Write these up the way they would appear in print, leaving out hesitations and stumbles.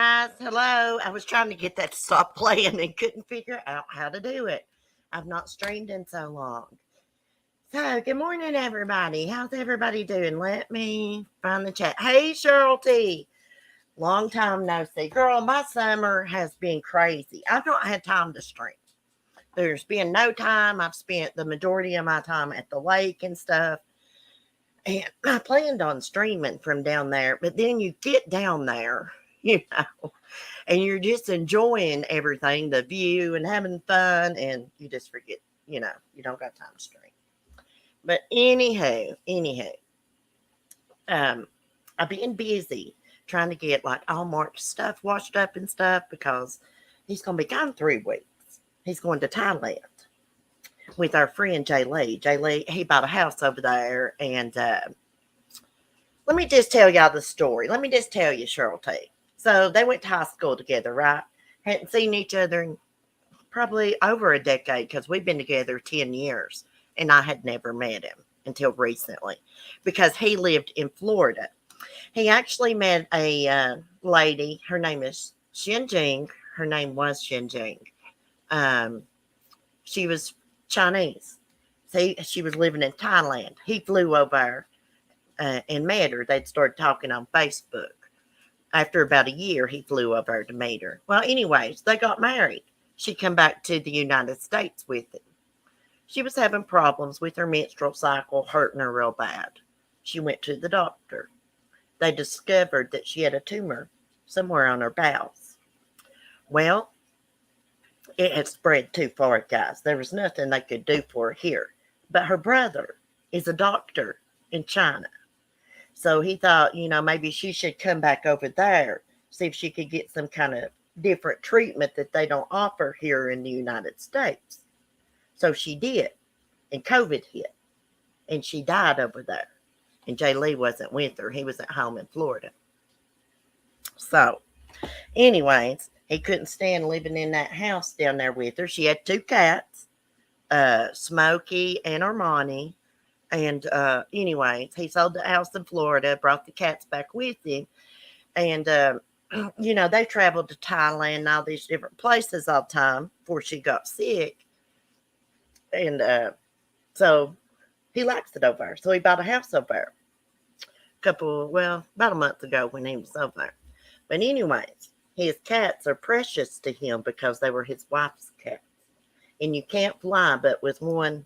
guys. Hello. I was trying to get that to stop playing and couldn't figure out how to do it. I've not streamed in so long. So, good morning, everybody. How's everybody doing? Let me find the chat. Hey, Cheryl T. Long time no see. Girl, my summer has been crazy. I've not had time to stream. There's been no time. I've spent the majority of my time at the lake and stuff. And I planned on streaming from down there, but then you get down there, you know, and you're just enjoying everything, the view and having fun, and you just forget, you don't got time to stream. But anywho, I've been busy trying to get like all Mark's stuff washed up and stuff because he's going to be gone 3 weeks. He's going to Thailand with our friend Jay Lee. Jay Lee, he bought a house over there, and let me just tell y'all the story. Let me just tell you, Cheryl T. So they went to high school together, right? Hadn't seen each other in probably over a decade because we've been together 10 years, and I had never met him until recently because he lived in Florida. He actually met a lady. Her name is Xinjing. Her name was Xinjing. Um, she was Chinese. See, she was living in Thailand. He flew over and met her. They'd started talking on Facebook. After about a year, he flew over to meet her. Well, anyways, they got married. She come back to the United States with him. She was having problems with her menstrual cycle, hurting her real bad. She went to the doctor. They discovered that she had a tumor somewhere on her bowels. Well, it had spread too far, guys. There was nothing they could do for her here. But her brother is a doctor in China. So he thought, maybe she should come back over there, see if she could get some kind of different treatment that they don't offer here in the United States. So she did. And COVID hit. And she died over there. And Jay Lee wasn't with her. He was at home in Florida. So, anyways, he couldn't stand living in that house down there with her. She had 2 cats, Smokey and Armani. And anyways, he sold the house in Florida, brought the cats back with him. And, they traveled to Thailand and all these different places all the time before she got sick. And so he likes it over there. So he bought a house over there. About a month ago when he was over there. But anyways, his cats are precious to him because they were his wife's cats. And you can't fly but with one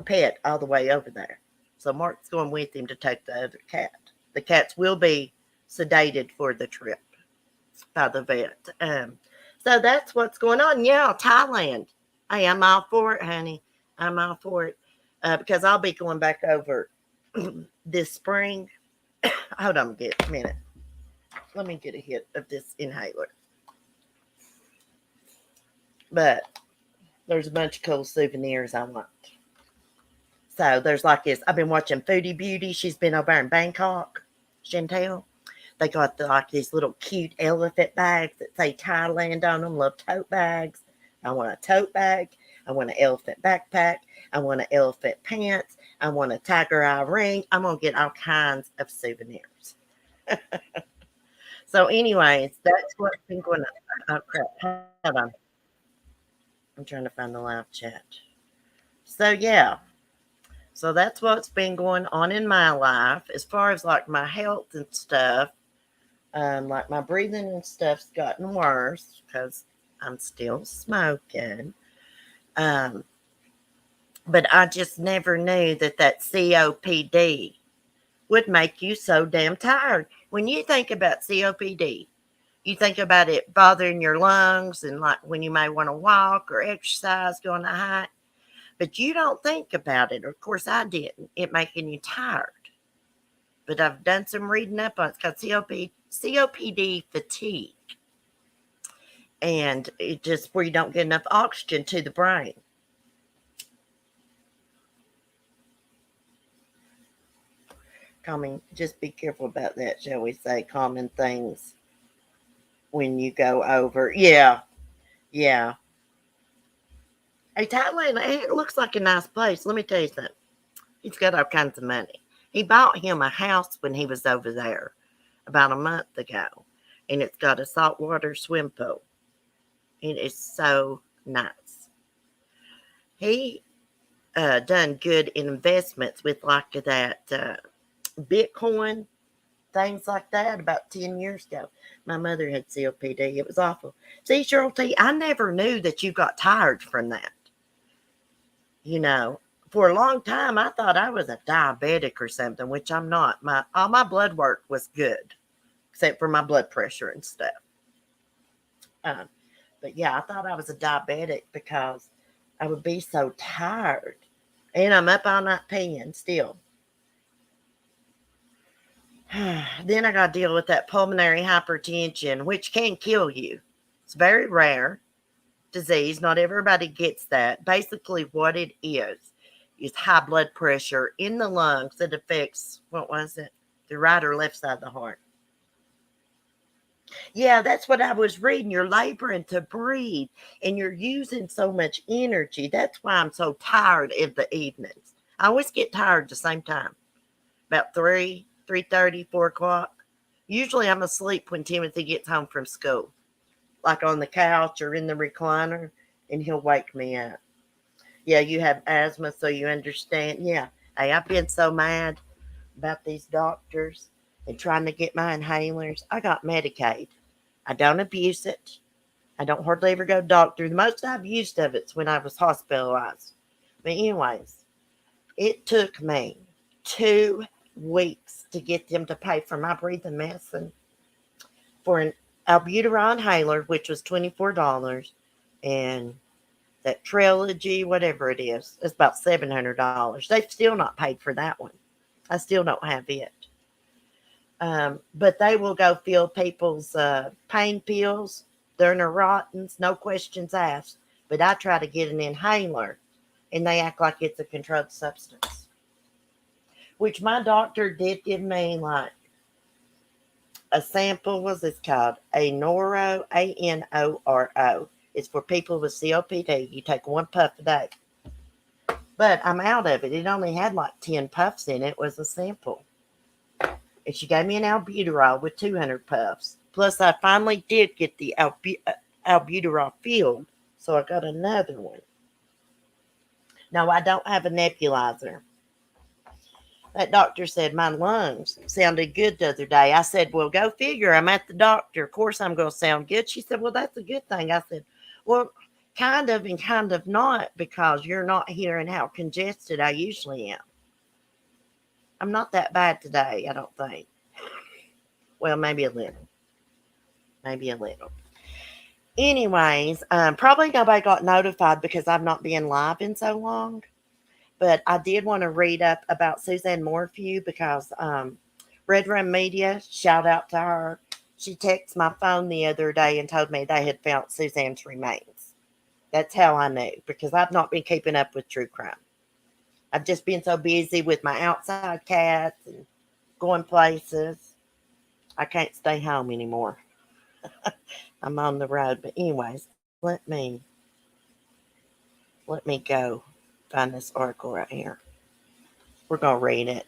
pet all the way over there. So Mark's going with him to take the other cat. The cats will be sedated for the trip by the vet. So that's what's going on. Yeah, Thailand. Hey, I'm all for it, honey. I'm all for it because I'll be going back over this spring. Hold on a minute. Let me get a hit of this inhaler. But there's a bunch of cool souvenirs I want. So there's like this. I've been watching Foodie Beauty. She's been over in Bangkok, Chantel. They got like these little cute elephant bags that say Thailand on them. Love tote bags. I want a tote bag. I want an elephant backpack. I want an elephant pants. I want a tiger eye ring. I'm going to get all kinds of souvenirs. So anyways, that's what's been going on. Oh, crap. Hold on. I'm trying to find the live chat. So, yeah. So that's what's been going on in my life as far as like my health and stuff. Like my breathing and stuff's gotten worse because I'm still smoking. But I just never knew that COPD would make you so damn tired. When you think about COPD, you think about it bothering your lungs and like when you may want to walk or exercise, go on a hike. But you don't think about it. Of course, I didn't. It making you tired. But I've done some reading up on it. It's called COPD fatigue. And it just where you don't get enough oxygen to the brain. Just be careful about that, shall we say, common things when you go over. Yeah. Hey, Thailand, it looks like a nice place. Let me tell you something. He's got all kinds of money. He bought him a house when he was over there about a month ago. and it's got a saltwater swim pool. It is so nice. He done good investments with like that Bitcoin, things like that about 10 years ago. My mother had COPD. It was awful. See, Cheryl T, I never knew that you got tired from that. You know, for a long time, I thought I was a diabetic or something, which I'm not. All my blood work was good, except for my blood pressure and stuff. Um, but yeah, I thought I was a diabetic because I would be so tired. And I'm up all night peeing still. Then I got to deal with that pulmonary hypertension, which can kill you. It's very rare disease. Not everybody gets that. Basically, what it is high blood pressure in the lungs that affects, what was it? The right or left side of the heart. Yeah, that's what I was reading. You're laboring to breathe and you're using so much energy. That's why I'm so tired in the evenings. I always get tired at the same time, about 3:30, 4 o'clock. Usually I'm asleep when Timothy gets home from school, like on the couch or in the recliner, and he'll wake me up. Yeah, you have asthma, so you understand. Yeah. Hey, I've been so mad about these doctors and trying to get my inhalers. I got Medicaid. I don't abuse it. I don't hardly ever go to doctor. The most I've used of it's when I was hospitalized. But anyways, it took me 2 weeks to get them to pay for my breathing medicine for an albuterol inhaler, which was $24, and that Trilogy, whatever it is, it's about $700. They've still not paid for that one. I still don't have it. But they will go fill people's pain pills, their Neurotins, no questions asked. But I try to get an inhaler, and they act like it's a controlled substance. Which my doctor did give me like a sample. What's this called? Anoro, Anoro. It's for people with COPD. You take 1 puff a day. But I'm out of it. It only had like 10 puffs in it. It was a sample. And she gave me an albuterol with 200 puffs. Plus, I finally did get the albuterol filled, so I got another one. No, I don't have a nebulizer. That doctor said my lungs sounded good the other day. I said, well, go figure. I'm at the doctor. Of course, I'm going to sound good. She said, well, that's a good thing. I said, well, kind of and kind of not, because you're not hearing how congested I usually am. I'm not that bad today, I don't think. Well, maybe a little. Maybe a little. Anyways, probably nobody got notified because I've not been live in so long. But I did want to read up about Suzanne Morphew because Red Room Media, shout out to her. She texted my phone the other day and told me they had found Suzanne's remains. That's how I knew, because I've not been keeping up with true crime. I've just been so busy with my outside cats and going places. I can't stay home anymore. I'm on the road. But anyways, let me go find this article right here. We're gonna read it.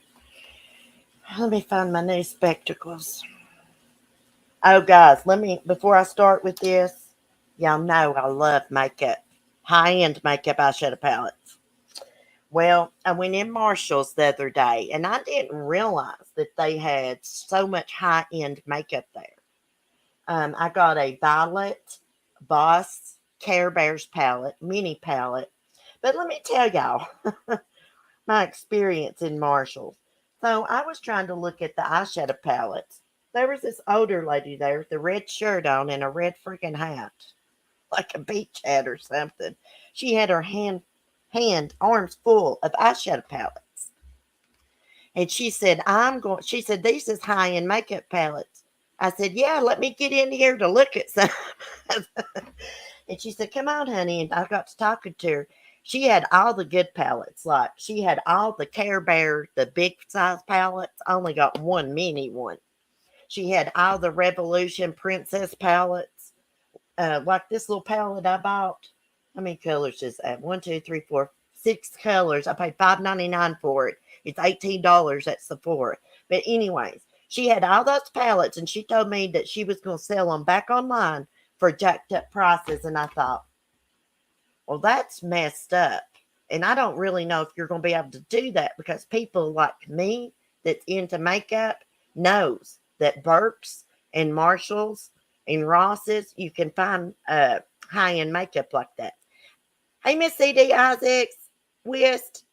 Let me find my new spectacles. Oh guys, before I start with this, y'all know I love makeup. High-end makeup eyeshadow palettes. Well, I went in Marshall's the other day and I didn't realize that they had so much high-end makeup there. I got a Violet Boss Care Bears palette, mini palette. But let me tell y'all my experience in Marshall's. So I was trying to look at the eyeshadow palettes. There was this older lady there with a red shirt on and a red freaking hat, like a beach hat or something. She had her arms full of eyeshadow palettes. And she said, she said, these is high-end makeup palettes. I said, yeah, let me get in here to look at some. And she said, come on, honey. And I got to talking to her. She had all the good palettes. Like, she had all the Care Bear, the big size palettes. I only got one mini one. She had all the Revolution Princess palettes. Like this little palette I bought. How many colors is that? 1, 2, 3, 4, 6 colors. I paid $5.99 for it. It's $18 at Sephora. But anyways, She had all those pallets, and she told me that she was going to sell them back online for jacked up prices. And I thought, well, that's messed up. And I don't really know if you're going to be able to do that because people like me that's into makeup knows that Burke's and Marshall's and Ross's, you can find high-end makeup like that. Hey, Miss C.D. Isaacs, Wist,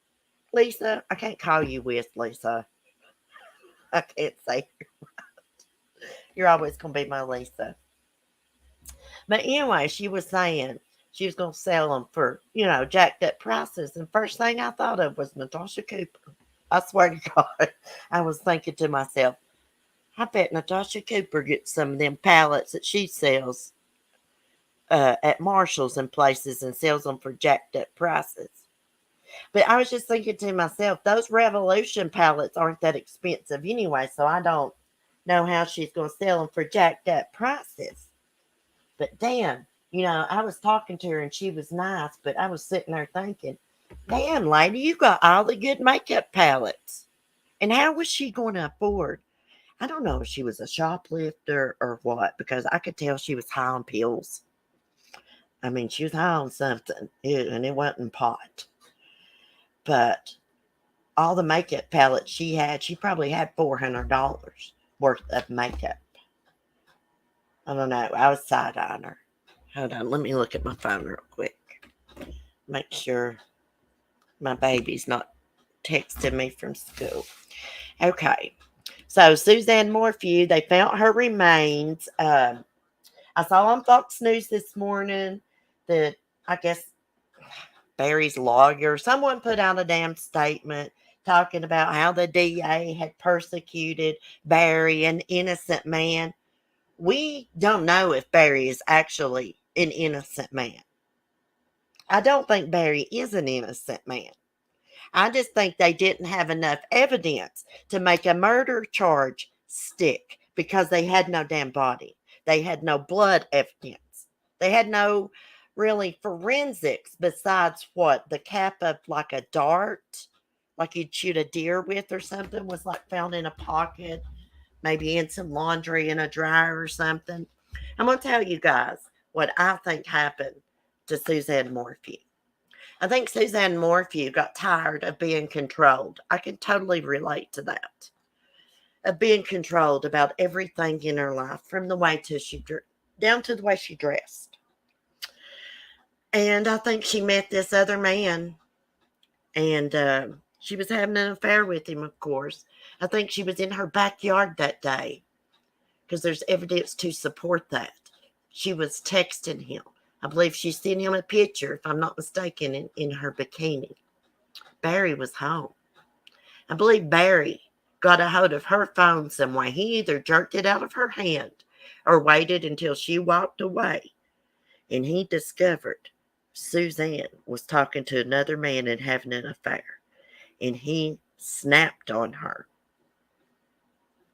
Lisa. I can't call you Wist, Lisa. I can't say. You're always going to be my Lisa. But anyway, she was saying she was going to sell them for, jacked up prices. And first thing I thought of was Natasha Cooper. I swear to God, I was thinking to myself, I bet Natasha Cooper gets some of them pallets that she sells at Marshall's and places and sells them for jacked up prices. But I was just thinking to myself, those Revolution pallets aren't that expensive anyway, so I don't know how she's going to sell them for jacked up prices. But damn, I was talking to her and she was nice, but I was sitting there thinking, damn, lady, you got all the good makeup palettes. And how was she going to afford? I don't know if she was a shoplifter or what, because I could tell she was high on pills. I mean, she was high on something, and it wasn't pot. But all the makeup palettes she probably had $400 worth of makeup. I don't know. I was side-eyeing her. Hold on, let me look at my phone real quick. Make sure my baby's not texting me from school. Okay. So Suzanne Morphew, they found her remains. I saw on Fox News this morning that I guess Barry's lawyer, someone put out a damn statement talking about how the DA had persecuted Barry, an innocent man. We don't know if Barry is actually an innocent man. I don't think Barry is an innocent man. I just think they didn't have enough evidence to make a murder charge stick because they had no damn body. They had no blood evidence. They had no really forensics besides what the cap of like a dart, like you'd shoot a deer with or something, was like found in a pocket, maybe in some laundry in a dryer or something. I'm going to tell you guys what I think happened to Suzanne Morphew. I think Suzanne Morphew got tired of being controlled. I can totally relate to that. Of being controlled about everything in her life, from the way down to the way she dressed. And I think she met this other man, and she was having an affair with him, of course. I think she was in her backyard that day because there's evidence to support that. She was texting him. I believe she sent him a picture, if I'm not mistaken, in her bikini. Barry was home. I believe Barry got a hold of her phone some way. He either jerked it out of her hand or waited until she walked away. And he discovered Suzanne was talking to another man and having an affair. And he snapped on her.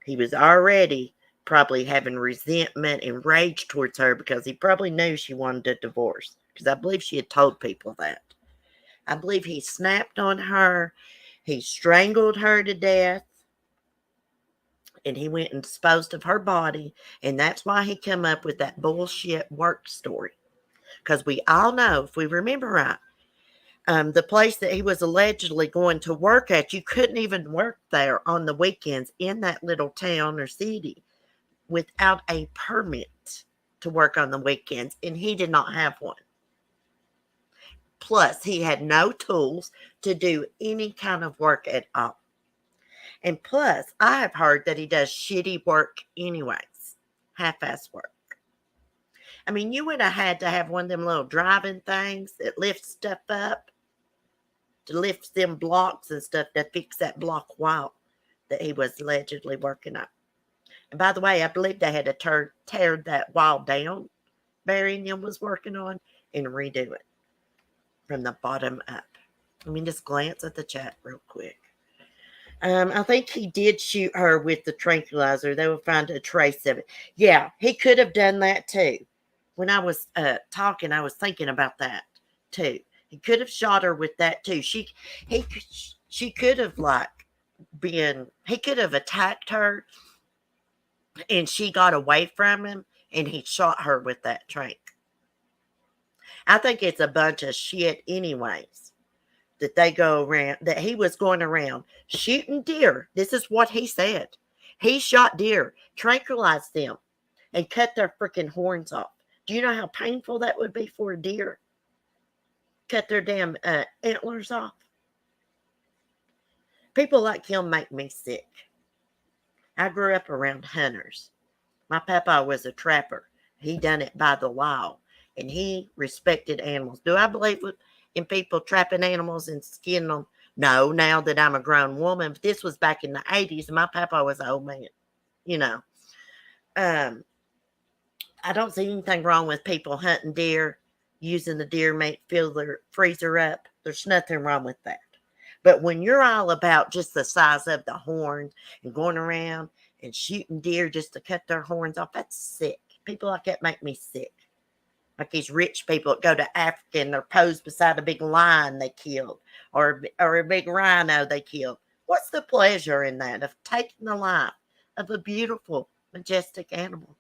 He was already probably having resentment and rage towards her because he probably knew she wanted a divorce. Because I believe she had told people that. I believe he snapped on her. He strangled her to death. And he went and disposed of her body. And that's why he came up with that bullshit work story. Because we all know, if we remember right, the place that he was allegedly going to work at, you couldn't even work there on the weekends in that little town or city without a permit to work on the weekends, and he did not have one. Plus, he had no tools to do any kind of work at all. And plus, I have heard that he does shitty work anyways, half-ass work. I mean, you would have had to have one of them little driving things that lifts stuff up, to lift them blocks and stuff to fix that block wall that he was allegedly working on. And by the way, I believe they had to tear that wall down Barry and him was working on and redo it from the bottom up. Let me just glance at the chat real quick. I think he did shoot her with the tranquilizer. They will find a trace of it. Yeah, he could have done that too. When I was talking, I was thinking about that too. He could have shot her with that too. She could have he could have attacked her and she got away from him, and he shot her with that trank. I think it's a bunch of shit, anyways, that they go around, that he was going around shooting deer. This is what he said. He shot deer, tranquilized them, and cut their freaking horns off. Do you know how painful that would be for a deer? Cut their damn antlers off. People like him make me sick. I grew up around hunters. My papa was a trapper. He done it by the law, and he respected animals. Do I believe in people trapping animals and skinning them? No, now that I'm a grown woman, but this was back in the 80s, and my papa was an old man, you know. Um, I don't see anything wrong with people hunting deer, using the deer meat, fill their freezer up. There's nothing wrong with that. But when you're all about just the size of the horns and going around and shooting deer just to cut their horns off, that's sick. People like that make me sick. Like these rich people that go to Africa and they're posed beside a big lion they killed, or a big rhino they killed. What's the pleasure in that of taking the life of a beautiful, majestic animal?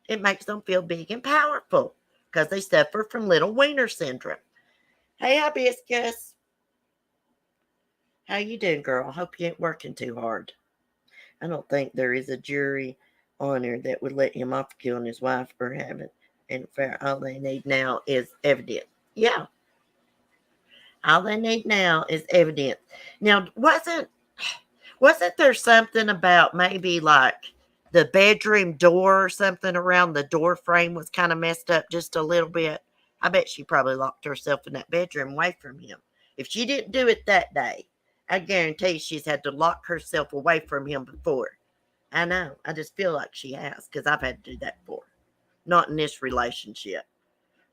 It makes them feel big and powerful because they suffer from little wiener syndrome. Hey, Hibiscus. How you doing, girl? Hope you ain't working too hard. I don't think there is a jury on there that would let him off for killing his wife or having an affair. All they need now is evidence. Yeah, all they need now is evidence. Now, wasn't there something about maybe like the bedroom door or something around the door frame was kind of messed up just a little bit? I bet she probably locked herself in that bedroom away from him. If she didn't do it that day, I guarantee she's had to lock herself away from him before. I know. I just feel like she has because I've had to do that before. Not in this relationship,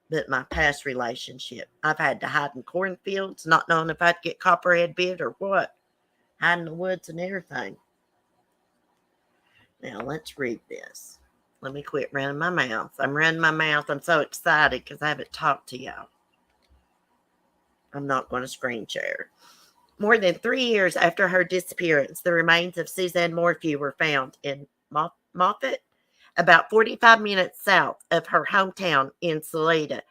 but my past relationship. I've had to hide in cornfields, not knowing if I'd get copperhead bit or what. Hide in the woods and everything. Now let's read this. Let me quit running my mouth. I'm running my mouth. I'm so excited because I haven't talked to y'all. I'm not going to screen share. More than 3 years after her disappearance, the remains of Suzanne Morphew were found in Moffat, about 45 minutes south of her hometown in Salida.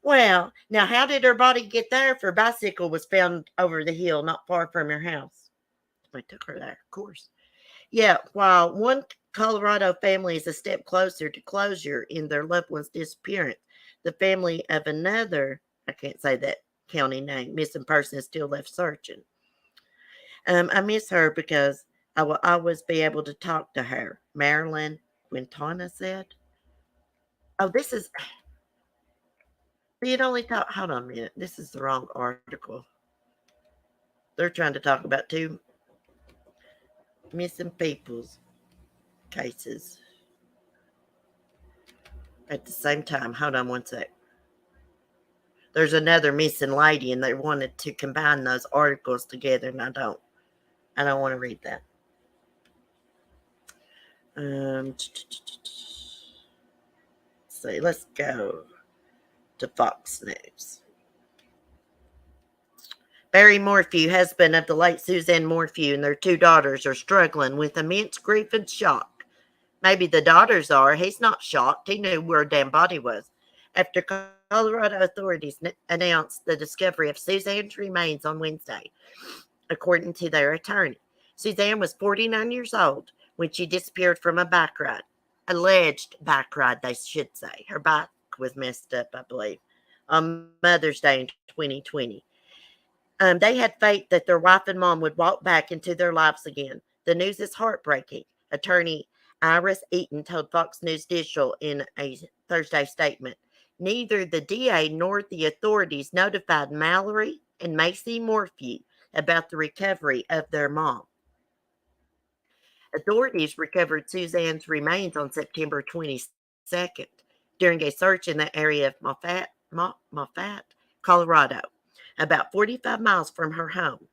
Well, now how did her body get there if her bicycle was found over the hill not far from her house? They took her there, of course. Yeah, while one Colorado family is a step closer to closure in their loved one's disappearance, the family of another, I can't say that county name, missing person is still left searching. I miss her because I will always be able to talk to her, Marilyn Quintana said. Oh, this is, it only talk, hold on a minute. This is the wrong article. They're trying to talk about two missing people's cases at the same time. Hold on one sec. There's another missing lady, and they wanted to combine those articles together, and I don't. I don't want to read that. See, let's go to Fox News. Barry Morphew, husband of the late Suzanne Morphew, and their two daughters are struggling with immense grief and shock. Maybe the daughters are. He's not shocked. He knew where her damn body was. After Colorado authorities announced the discovery of Suzanne's remains on Wednesday, according to their attorney. Suzanne was 49 years old when she disappeared from a bike ride. Alleged bike ride, they should say. Her bike was messed up, I believe, on Mother's Day in 2020. They had faith that their wife and mom would walk back into their lives again. The news is heartbreaking. Attorney Iris Eaton told Fox News Digital in a Thursday statement. Neither the DA nor the authorities notified Mallory and Macy Morphew about the recovery of their mom. Authorities recovered Suzanne's remains on September 22nd during a search in the area of Moffat, Colorado, about 45 miles from her home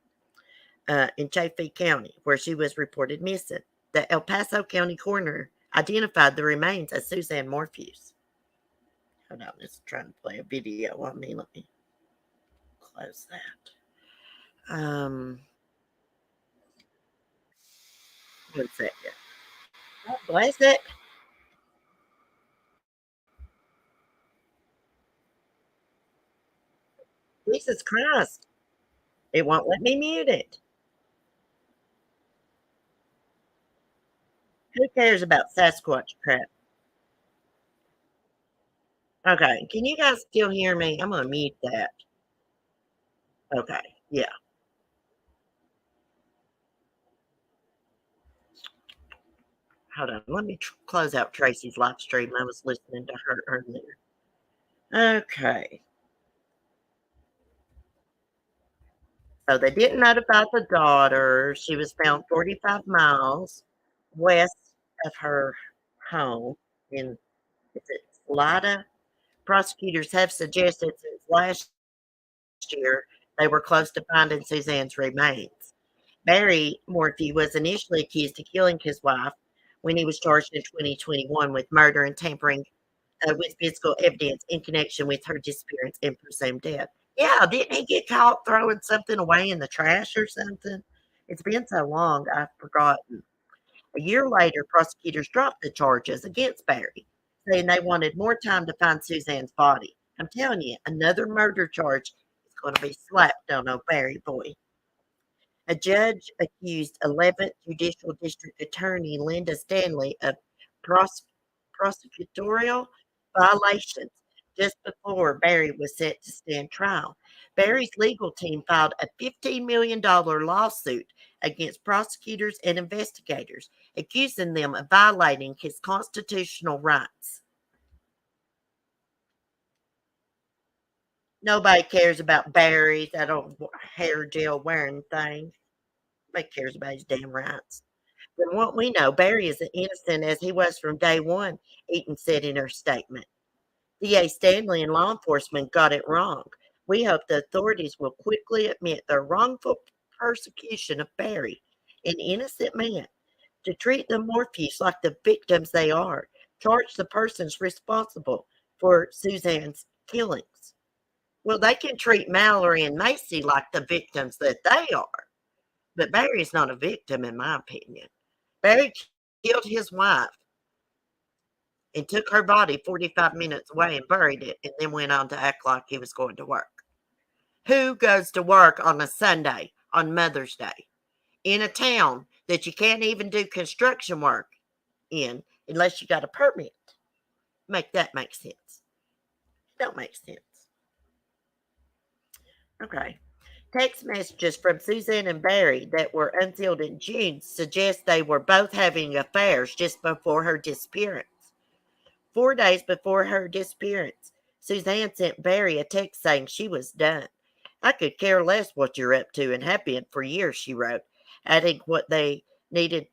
in Chaffee County, where she was reported missing. The El Paso County coroner identified the remains as Suzanne Morphew's. Hold on, it's trying to play a video on me. Let me close that. One second. God bless it. Jesus Christ. It won't let me mute it. Who cares about Sasquatch crap? Okay. Can you guys still hear me? I'm going to mute that. Okay. Yeah. Hold on. Let me close out Tracy's live stream. I was listening to her earlier. Okay. So they didn't notify the daughter. She was found 45 miles west of her home in, is it Slida? Prosecutors have suggested since last year they were close to finding Suzanne's remains. Barry Morphew was initially accused of killing his wife when he was charged in 2021 with murder and tampering with physical evidence in connection with her disappearance and presumed death. Yeah, didn't he get caught throwing something away in the trash or something? It's been so long, I've forgotten. A year later, prosecutors dropped the charges against Barry, saying they wanted more time to find Suzanne's body. I'm telling you, another murder charge is going to be slapped on old Barry boy. A judge accused 11th Judicial District Attorney Linda Stanley of pros- prosecutorial violations just before Barry was set to stand trial. Barry's legal team filed a $15 million lawsuit against prosecutors and investigators, accusing them of violating his constitutional rights. Nobody cares about Barry, that old hair gel wearing thing. Nobody cares about his damn rights. From what we know, Barry is as innocent as he was from day one, Eaton said in her statement. DA Stanley and law enforcement got it wrong. We hope the authorities will quickly admit their wrongful persecution of Barry, an innocent man, to treat the Morphews like the victims they are, charge the persons responsible for Suzanne's killings. Well, they can treat Mallory and Macy like the victims that they are, but Barry's not a victim, in my opinion. Barry killed his wife and took her body 45 minutes away and buried it, and then went on to act like he was going to work. Who goes to work on a Sunday, on Mother's Day, in a town that you can't even do construction work in unless you got a permit? Make that make sense. Don't make sense. Okay. Text messages from Suzanne and Barry that were unsealed in June suggest they were both having affairs just before her disappearance. 4 days before her disappearance, Suzanne sent Barry a text saying she was done. I could care less what you're up to and have been for years, she wrote, adding what they needed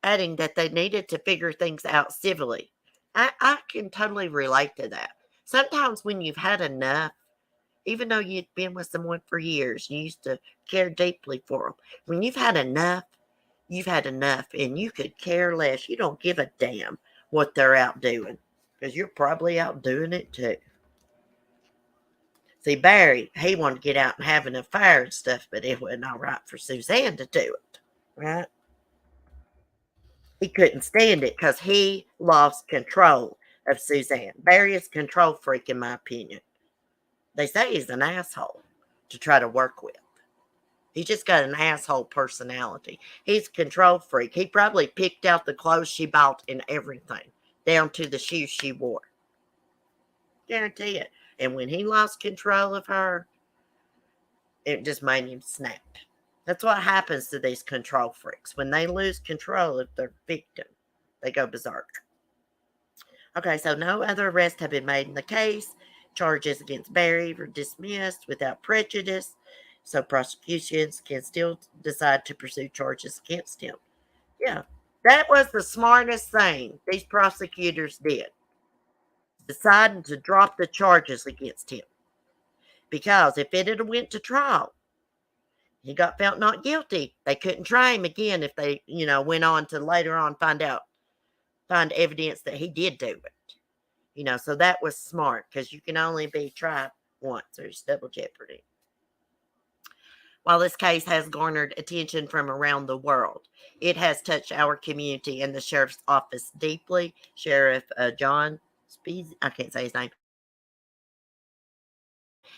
adding that they needed to figure things out civilly. I can totally relate to that. Sometimes when you've had enough, even though you've been with someone for years, you used to care deeply for them. When you've had enough, and you could care less. You don't give a damn what they're out doing because you're probably out doing it too. See, Barry, he wanted to get out and have an affair and stuff, but it wasn't all right for Suzanne to do it, right? He couldn't stand it because he lost control of Suzanne. Barry is a control freak, in my opinion. They say he's an asshole to try to work with. He's just got an asshole personality. He's a control freak. He probably picked out the clothes she bought and everything, down to the shoes she wore. Guarantee it. And when he lost control of her, it just made him snap. That's what happens to these control freaks. When they lose control of their victim, they go berserk. Okay, so no other arrests have been made in the case. Charges against Barry were dismissed without prejudice, so prosecutions can still decide to pursue charges against him. Yeah, that was the smartest thing these prosecutors did, deciding to drop the charges against him. Because if it had went to trial, he got found not guilty. They couldn't try him again if they, went on to later on find evidence that he did do it. So that was smart because you can only be tried once. There's double jeopardy. While this case has garnered attention from around the world, it has touched our community and the sheriff's office deeply. Sheriff John Spees, I can't say his name,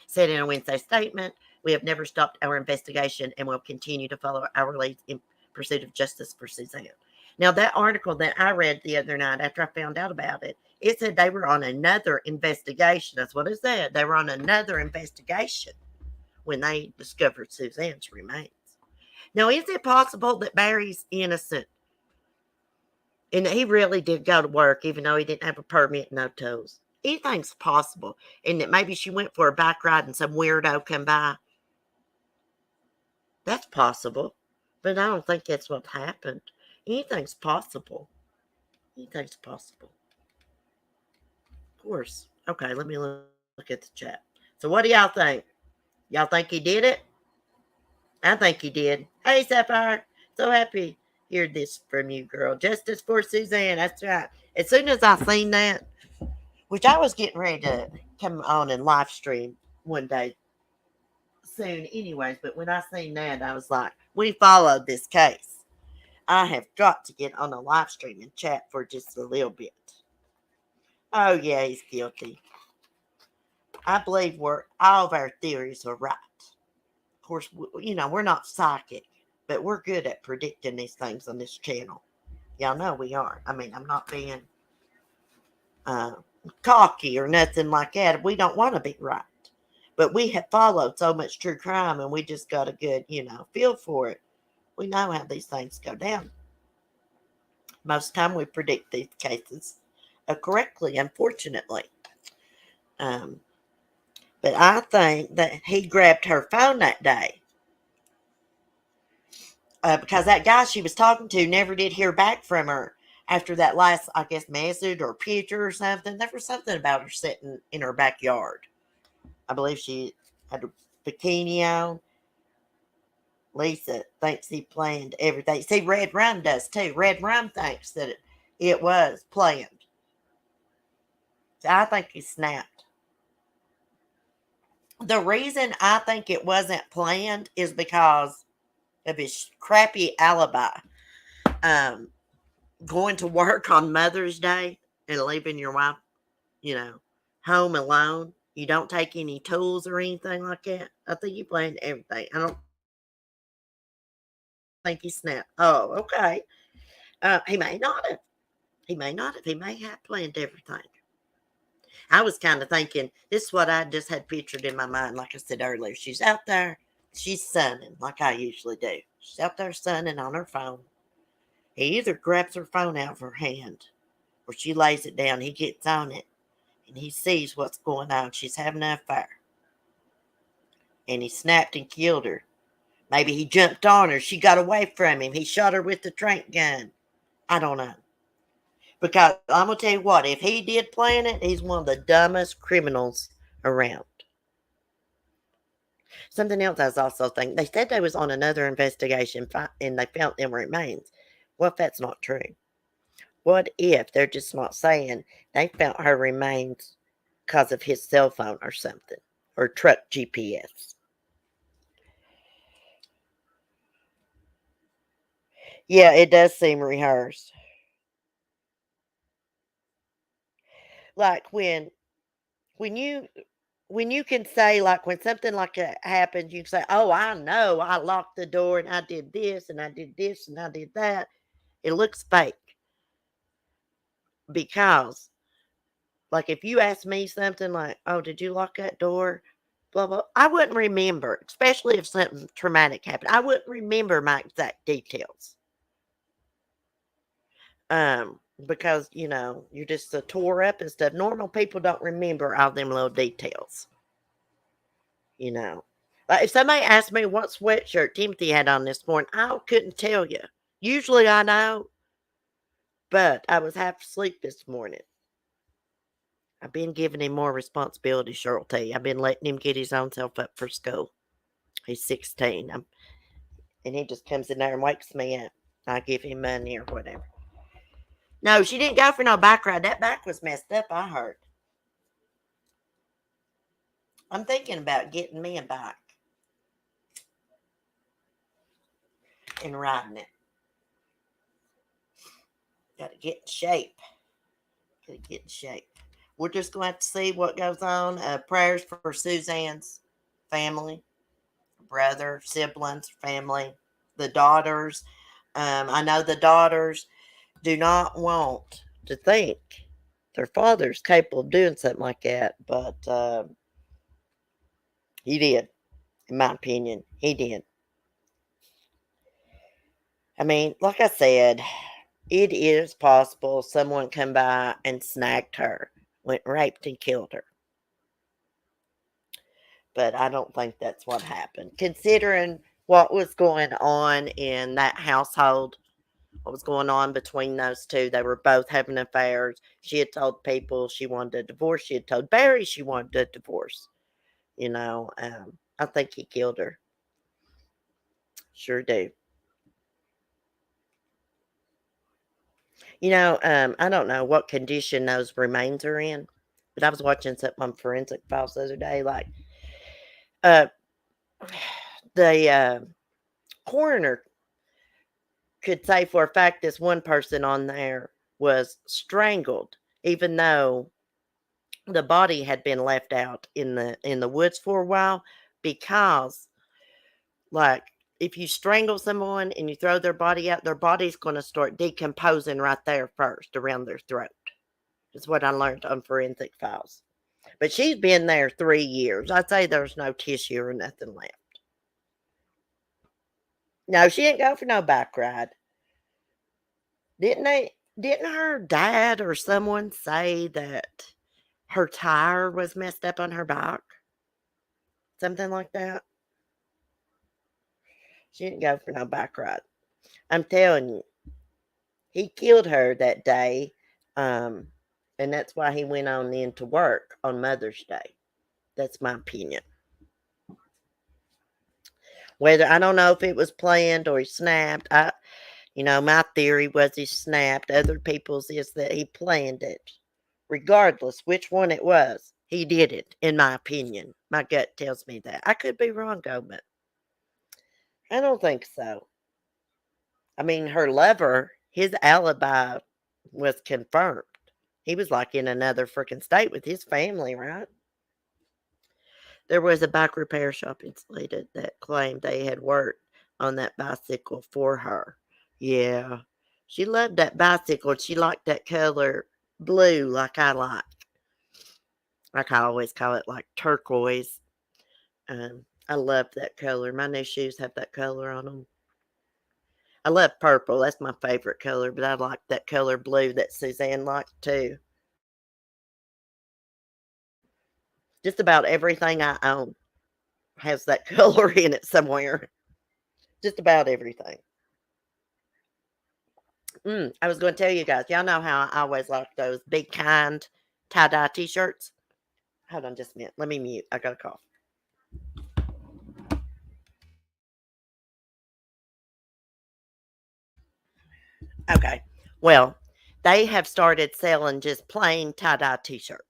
said in a Wednesday statement, "We have never stopped our investigation and will continue to follow our leads in pursuit of justice for Suzanne." Now, that article that I read the other night after I found out about it, it said they were on another investigation. That's what it said. They were on another investigation when they discovered Suzanne's remains. Now, is it possible that Barry's innocent and that he really did go to work even though he didn't have a permit and no tools? Anything's possible. And that maybe she went for a bike ride and some weirdo come by. That's possible. But I don't think that's what happened. Anything's possible. Anything's possible. Of course. Okay, let me look at the chat. So what do y'all think? Y'all think he did it? I think he did. Hey, Sapphire. So happy to hear this from you, girl. Justice for Suzanne. That's right. As soon as I seen that, which I was getting ready to come on and live stream one day soon anyways, but when I seen that, I was like, we followed this case. I have got to get on a live stream and chat for just a little bit. Oh, yeah, he's guilty. I believe all of our theories are right. Of course, we're not psychic, but we're good at predicting these things on this channel. Y'all know we are. I mean, I'm not being cocky or nothing like that. We don't want to be right. But we have followed so much true crime and we just got a good, feel for it. We know how these things go down. Most of the time we predict these cases correctly, unfortunately. But I think that he grabbed her phone that day because that guy she was talking to never did hear back from her after that last, I guess, message or picture or something. There was something about her sitting in her backyard. I believe she had a bikini on. Lisa thinks he planned everything. See, Red Rum does too. Red Rum thinks that it was planned. So I think he snapped. The reason I think it wasn't planned is because of his crappy alibi. Going to work on Mother's Day and leaving your wife, home alone. You don't take any tools or anything like that. I think you planned everything. I don't think he snapped. Oh, okay. He may not have. He may not have. He may have planned everything. I was kind of thinking, this is what I just had pictured in my mind, like I said earlier. She's out there, she's sunning, like I usually do. She's out there sunning on her phone. He either grabs her phone out of her hand or she lays it down. He gets on it and he sees what's going on. She's having an affair. And he snapped and killed her. Maybe he jumped on her. She got away from him. He shot her with the trank gun. I don't know. Because I'm going to tell you what, if he did plan it, he's one of the dumbest criminals around. Something else I was also thinking, they said they was on another investigation and they found them remains. What if that's not true? What if they're just not saying they found her remains because of his cell phone or something, or truck GPS? Yeah, it does seem rehearsed. Like when you can say, like, when something like that happens, you can say, oh, I know I locked the door and I did this and I did this and I did that. It looks fake because, like, if you ask me something like, oh, did you lock that door? Blah, blah, I wouldn't remember, especially if something traumatic happened. I wouldn't remember my exact details. Because, you're just so tore up and stuff. Normal people don't remember all them little details. Like if somebody asked me what sweatshirt Timothy had on this morning, I couldn't tell you. Usually I know, but I was half asleep this morning. I've been giving him more responsibility, Cheryl T. I've been letting him get his own self up for school. He's 16. And he just comes in there and wakes me up. I give him money or whatever. No, she didn't go for no bike ride. That back was messed up, I heard. I'm thinking about getting me a bike. and riding it. Got to get in shape. Got to get in shape. We're just going to have to see what goes on. Prayers for Suzanne's family, brother, siblings, family, the daughters. I know the daughters do not want to think their father's capable of doing something like that, but he did, in my opinion. He did. I mean, like I said, it is possible someone come by and snagged her, went raped and killed her. But I don't think that's what happened. Considering what was going on in that household, what was going on between those two, they were both having affairs. She had told people she wanted a divorce. She had told Barry she wanted a divorce. I think he killed her. Sure do. I don't know what condition those remains are in, but I was watching something on Forensic Files the other day. Like, uh, the coroner could say for a fact this one person on there was strangled, even though the body had been left out in the woods for a while, because, like, if you strangle someone and you throw their body out, their body's going to start decomposing right there first around their throat. Is what I learned on Forensic Files. But she's been there 3 years. I'd say there's no tissue or nothing left. No, she didn't go for no bike ride. Didn't her dad or someone say that her tire was messed up on her bike? Something like that. She didn't go for no bike ride. I'm telling you, he killed her that day. Um, and that's why he went on into work on Mother's Day. That's my opinion. Whether I don't know if it was planned or he snapped. My theory was he snapped. Other people's is that he planned it. Regardless which one it was, he did it, in my opinion. My gut tells me that. I could be wrong, though, but I don't think so. I mean, her lover, his alibi was confirmed. He was like in another freaking state with his family, right? There was a bike repair shop in Slated that claimed they had worked on that bicycle for her. Yeah. She loved that bicycle. She liked that color blue like I like. Like I always call it like turquoise. I love that color. My new shoes have that color on them. I love purple. That's my favorite color, but I like that color blue that Suzanne liked too. Just about everything I own has that color in it somewhere. Just about everything. I was going to tell you guys, y'all know how I always like those big kind tie-dye t-shirts. Hold on just a minute. Let me mute. I got a cough. Okay. Well, they have started selling just plain tie-dye t-shirts.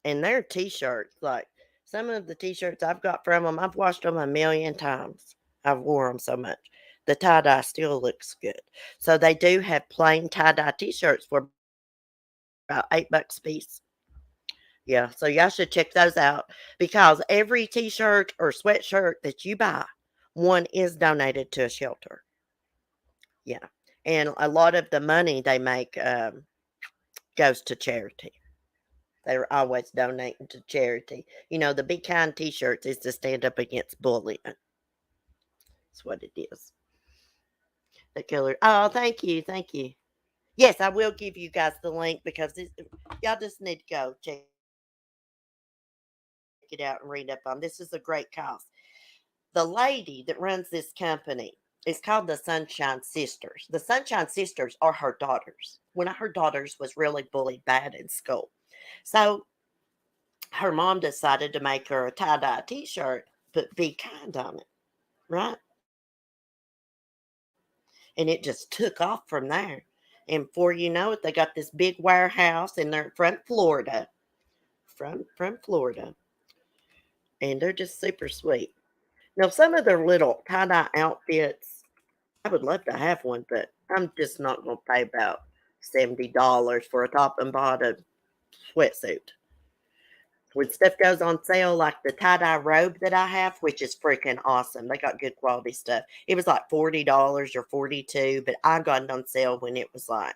And their t-shirts, like some of the t-shirts I've got from them, I've washed them a million times. I've wore them so much. The tie-dye still looks good. So they do have plain tie-dye t-shirts for about $8 a piece. Yeah, so y'all should check those out because every t-shirt or sweatshirt that you buy, one is donated to a shelter. Yeah, and a lot of the money they make goes to charity. They're always donating to charity. The Be Kind t-shirts is to stand up against bullying. That's what it is. The killer. Oh, thank you, thank you. Yes, I will give you guys the link because y'all just need to go check it out and read up on. This is a great cause. The lady that runs this company is called the Sunshine Sisters. The Sunshine Sisters are her daughters. One of her daughters was really bullied bad in school. So her mom decided to make her a tie-dye t-shirt, but Be Kind on it, right? And it just took off from there. And before you know it, they got this big warehouse in their front Florida. From Florida. And they're just super sweet. Now, some of their little tie-dye outfits I would love to have one, but I'm just not going to pay about $70 for a top and bottom sweatsuit. When stuff goes on sale, like the tie dye robe that I have, which is freaking awesome, they got good quality stuff. It was like $40 or 42, but I got it on sale when it was like, I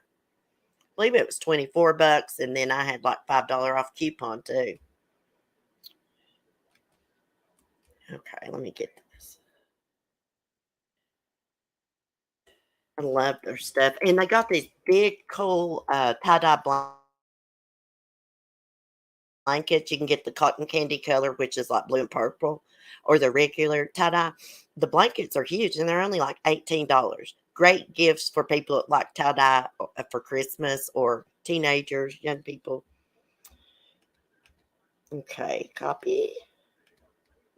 believe it was $24, and then I had like $5 off coupon too. Okay, let me get this. I love their stuff, and they got these big, cool tie dye blankets. You can get the cotton candy color, which is like blue and purple, or the regular tie dye. The blankets are huge and they're only like $18. Great gifts for people that like tie dye for Christmas or teenagers, young people. Okay, copy.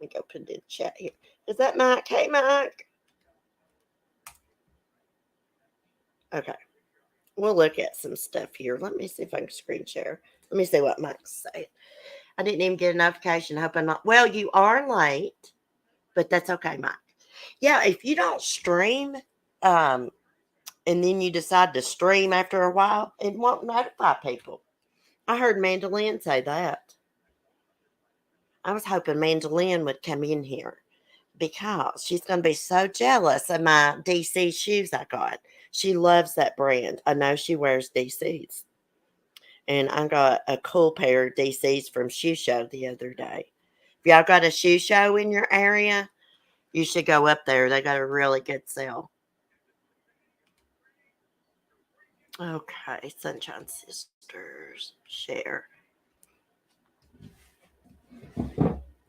Let me go put it in the chat here. Is that Mike? Hey, Mike. Okay, we'll look at some stuff here. Let me see if I can screen share. Let me see what Mike's saying. I didn't even get a notification. I hope I'm not. Well, you are late, but that's okay, Mike. Yeah, if you don't stream, um, and then you decide to stream after a while, it won't notify people. I heard Mandolin say that. I was hoping Mandolin would come in here because she's going to be so jealous of my DC shoes I got. She loves that brand. I know she wears DCs. And I got a cool pair of DCs from Shoe Show the other day. If y'all got a shoe show in your area, you should go up there. They got a really good sale. Okay, Sunshine Sisters, share.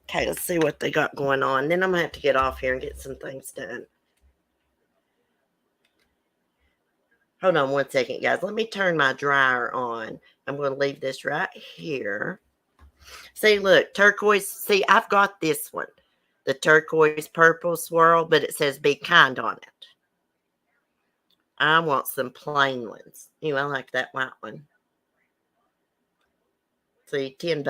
Okay, let's see what they got going on. Then I'm going to have to get off here and get some things done. Hold on one second, guys. Let me turn my dryer on. I'm going to leave this right here. See, look, turquoise. See, I've got this one. The turquoise purple swirl, but it says be kind on it. I want some plain ones. I like that white one. See, $10.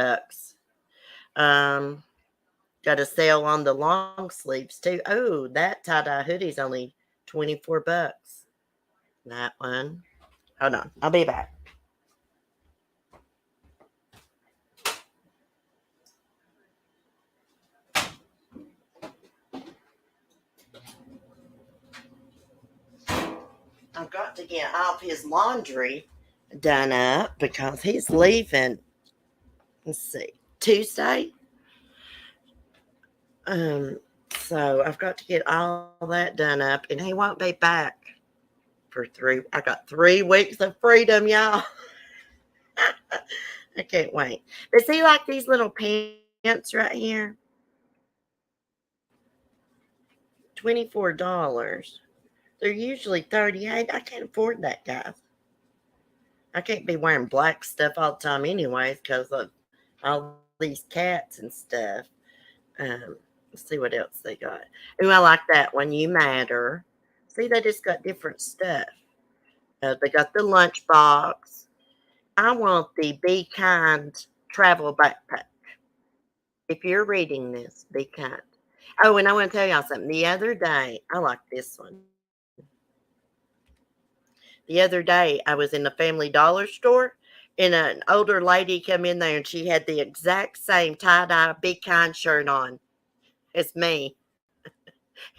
Got a sale on the long sleeves too. Oh, that tie-dye hoodie's only $24. That one. Hold on. I'll be back. I've got to get off his laundry done up because he's leaving. Let's see. Tuesday. So I've got to get all that done up, and he won't be back for I got 3 weeks of freedom, y'all. I can't wait. But see, like these little pants right here, $24. They're usually 38. I can't afford that, guys. I can't be wearing black stuff all the time anyways because of all these cats and stuff. Let's see what else they got. Ooh, I like that one. You Matter. See, they just got different stuff. They got the lunchbox. I want the Be Kind travel backpack. If you're reading this, be kind. Oh, and I want to tell y'all something. The other day, I like this one. The other day, I was in the Family Dollar store, and an older lady come in there, and she had the exact same tie-dye Be Kind shirt on as me.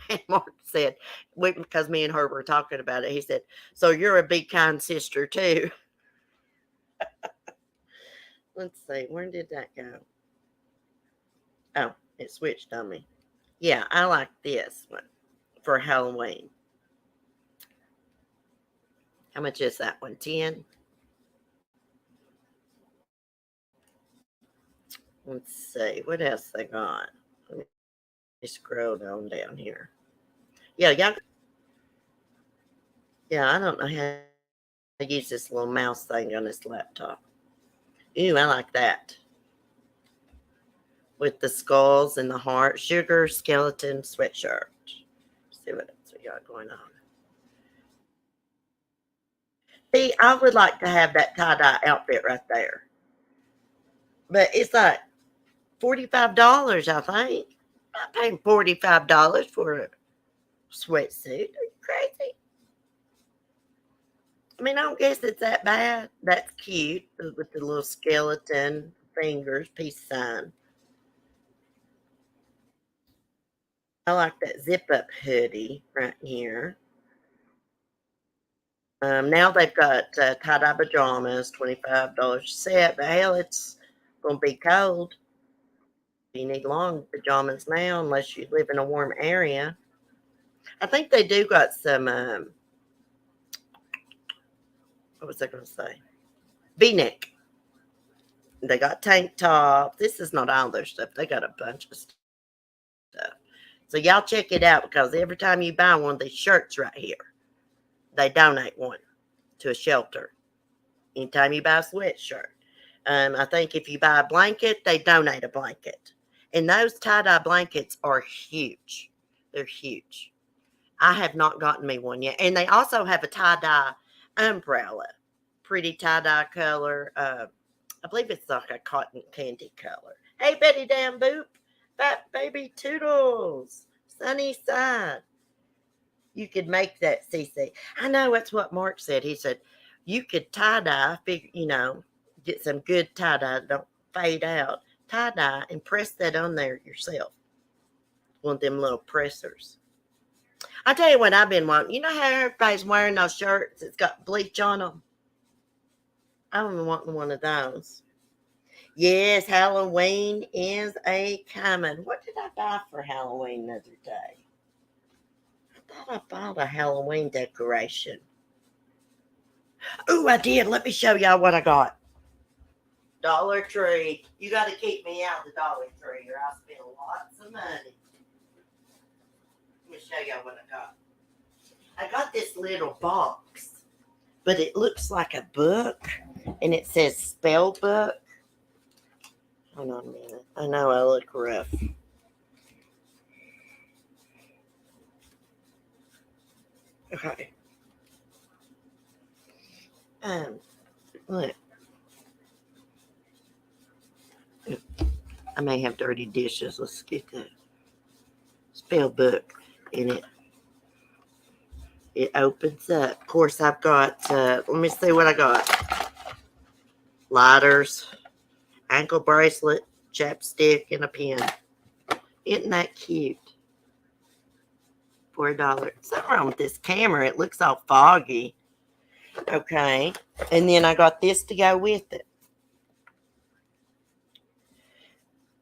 And Mark said, because me and her were talking about it, he said, so you're a Be Kind sister too. Let's see, where did that go? Oh, it switched on me. Yeah, I like this one for Halloween. How much is that one? 10? Let's see, what else they got? Let me scroll down here. Yeah, I don't know how to use this little mouse thing on this laptop. Ooh, I like that. With the skulls and the heart. Sugar skeleton sweatshirt. Let's see what else we got going on. See, I would like to have that tie-dye outfit right there. But it's like $45, I think. I'm not paying $45 for a sweatsuit. Are you crazy? I mean, I don't guess it's that bad. That's cute with the little skeleton fingers, peace sign. I like that zip up hoodie right here. Now they've got tie-dye pajamas, $25 set, but hell, it's gonna be cold. You need long pajamas now unless you live in a warm area. I think they do got some what was I gonna say? V-neck. They got tank top. This is not all their stuff. They got a bunch of stuff. So y'all check it out because every time you buy one of these shirts right here, they donate one to a shelter. Anytime you buy a sweatshirt. I think if you buy a blanket, they donate a blanket. And those tie-dye blankets are huge. They're huge. I have not gotten me one yet. And they also have a tie-dye umbrella. Pretty tie-dye color. I believe it's like a cotton candy color. Hey, Betty Damn Boop. Fat Baby Toodles. Sunny Side. You could make that, CC. I know that's what Mark said. He said, you could tie-dye, get some good tie-dye, don't fade out, tie-dye, and press that on there yourself. One of them little pressers. I'll tell you what I've been wanting. You know how everybody's wearing those shirts that's got bleach on them? I've been wanting one of those. Yes, Halloween is a coming. What did I buy for Halloween the other day? I thought I bought a Halloween decoration. Oh, I did. Let me show y'all what I got. Dollar Tree. You got to keep me out of the Dollar Tree or I'll spend lots of money. Let me show y'all what I got. I got this little box, but it looks like a book, and it says spell book. Hold on a minute. I know I look rough. Okay. Look. I may have dirty dishes. Let's get that spell book in it. It opens up. Of course, I've got, let me see what I got. Lighters, ankle bracelet, chapstick, and a pen. Isn't that cute? For $1. Something wrong with this camera. It looks all foggy. Okay. And then I got this to go with it.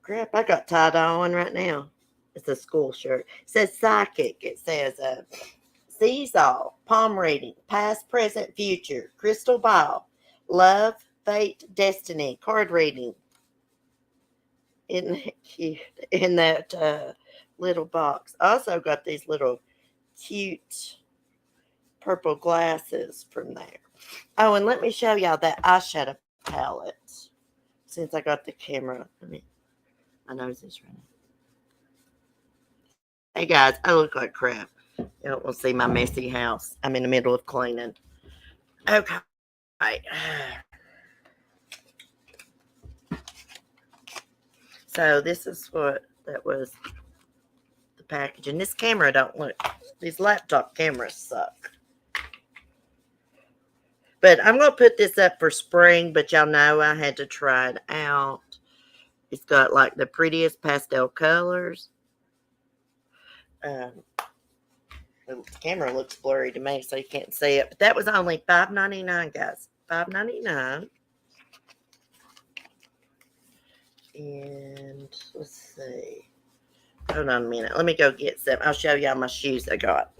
Crap, I got tie-dye on right now. It's a school shirt. It says psychic. It says sees all, palm reading, past, present, future, crystal ball, love, fate, destiny, card reading. Isn't that cute? In that little box. Also got these little cute purple glasses from there. Oh, and let me show y'all that eyeshadow palette. Since I got the camera. My nose is running. Hey guys, I look like crap. You don't want to see my messy house. I'm in the middle of cleaning. Okay. So this is what that was the package. And this camera don't look. These laptop cameras suck. But I'm going to put this up for spring. But y'all know I had to try it out. It's got like the prettiest pastel colors. The camera looks blurry to me, so you can't see it. But that was only $5.99, guys. $5.99. And let's see. Hold on a minute. Let me go get some. I'll show y'all my shoes I got.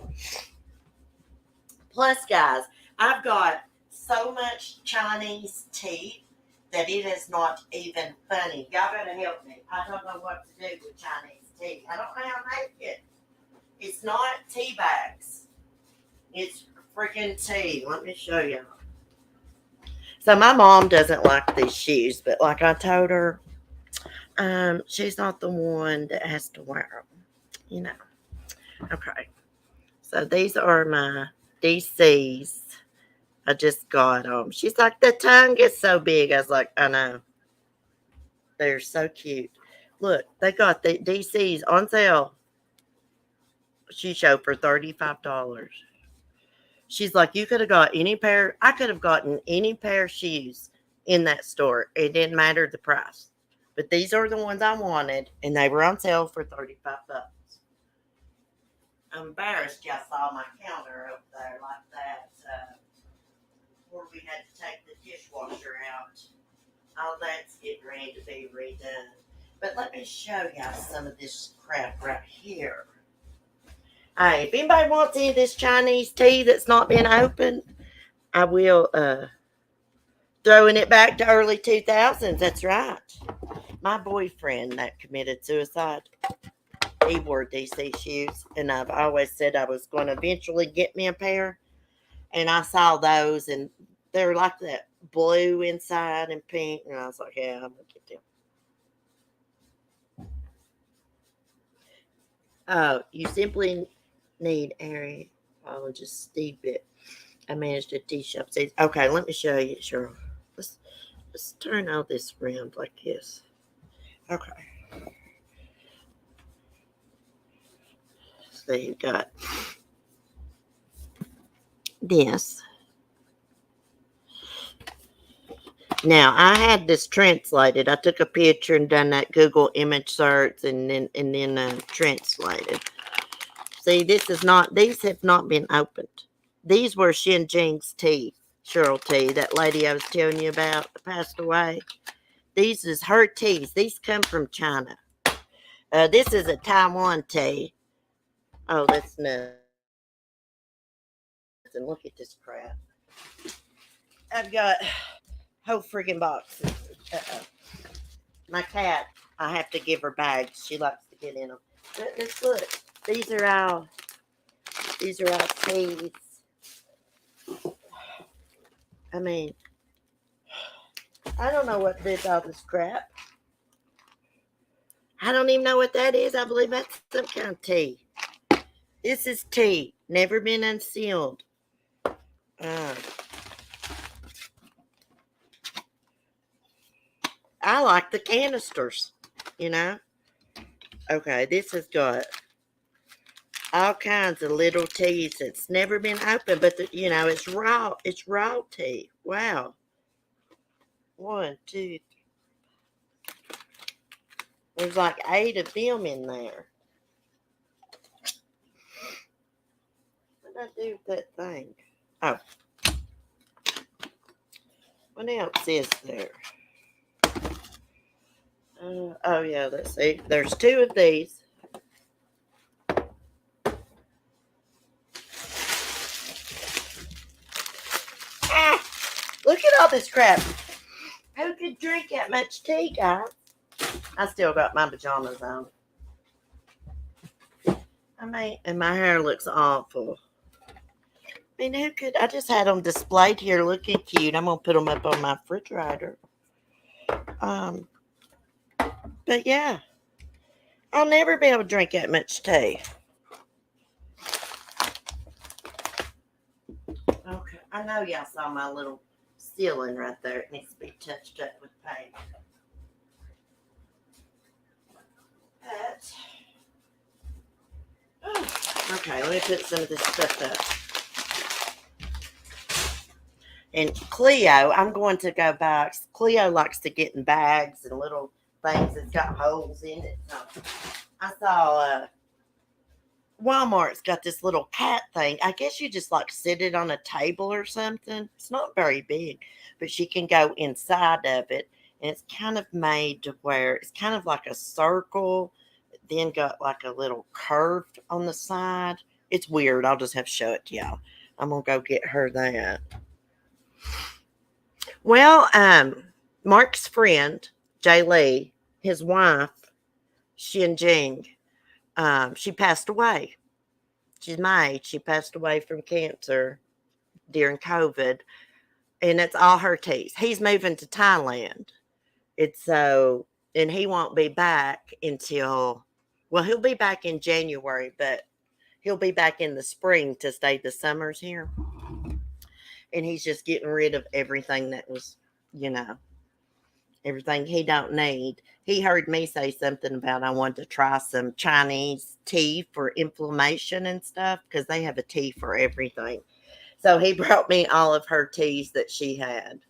Plus, guys, I've got so much Chinese tea that it is not even funny. Y'all gotta help me. I don't know what to do with Chinese tea. I don't know how to make it. It's not tea bags. It's freaking tea. Let me show y'all. So my mom doesn't like these shoes, but like I told her, she's not the one that has to wear them. You know. Okay. So these are my DCs. I just got them. She's like, the tongue is so big. I was like, I know. They're so cute. Look, they got the DCs on sale. Shoe show for $35. She's like, you could have got any pair. I could have gotten any pair of shoes in that store. It didn't matter the price. But these are the ones I wanted, and they were on sale for $35. I'm embarrassed y'all saw my counter up there like that, where we had to take the dishwasher out. All that's getting ready to be redone. But let me show y'all some of this crap right here. Hey, if anybody wants any of this Chinese tea that's not been opened, I will throwing it back to early 2000s. That's right. My boyfriend that committed suicide, he wore DC shoes, and I've always said I was going to eventually get me a pair. And I saw those, and they're like that blue inside and pink, and I was like, yeah, I'm going to get them. Oh, you simply need Ari. I'll just steep it. I managed a tea shop. Okay, let me show you, Cheryl. Let's turn all this around like this. Okay. So you got this. Now I had this translated. I took a picture and done that Google image search and then translated. See, this is not. These have not been opened. These were Xinjiang's tea, Cheryl tea. That lady I was telling you about passed away. These is her teas. These come from China. This is a Taiwan tea. Oh, that's nothing. Look at this crap. I've got whole freaking boxes. Uh-oh. My cat, I have to give her bags. She likes to get in them. But this, look, these are all teas. I mean, I don't know what to do with all this crap. I don't even know what that is. I believe that's some kind of tea. This is tea, never been unsealed. I like the canisters, you know. Okay, this has got all kinds of little teas that's never been opened, but it's raw. It's raw tea. Wow. 1, 2. There's like 8 of them in there. What did I do with that thing? Oh. What else is there? Oh, yeah, let's see. There's 2 of these. Ah! Look at all this crap. Who could drink that much tea, guys? I still got my pajamas on. And my hair looks awful. I mean, who could? I just had them displayed here looking cute. I'm going to put them up on my refrigerator. But yeah, I'll never be able to drink that much tea. Okay, I know y'all saw my little ceiling right there. It needs to be touched up with paint. But, okay, let me put some of this stuff up. And Cleo, I'm going to go back. Cleo likes to get in bags and little things that's got holes in it. So I saw Walmart's got this little cat thing. I guess you just like sit it on a table or something. It's not very big, but she can go inside of it. And it's kind of made to where it's kind of like a circle, then got like a little curved on the side. It's weird. I'll just have to show it to y'all. I'm going to go get her that. Well, Mark's friend, Jay Lee, his wife, Xinjing, she passed away. She's my age. She passed away from cancer during COVID. And that's all her teas. He's moving to Thailand. And he won't be back until, well, he'll be back in January, but he'll be back in the spring to stay the summers here. And he's just getting rid of everything that was, everything he don't need. He heard me say something about I wanted to try some Chinese tea for inflammation and stuff because they have a tea for everything. So he brought me all of her teas that she had.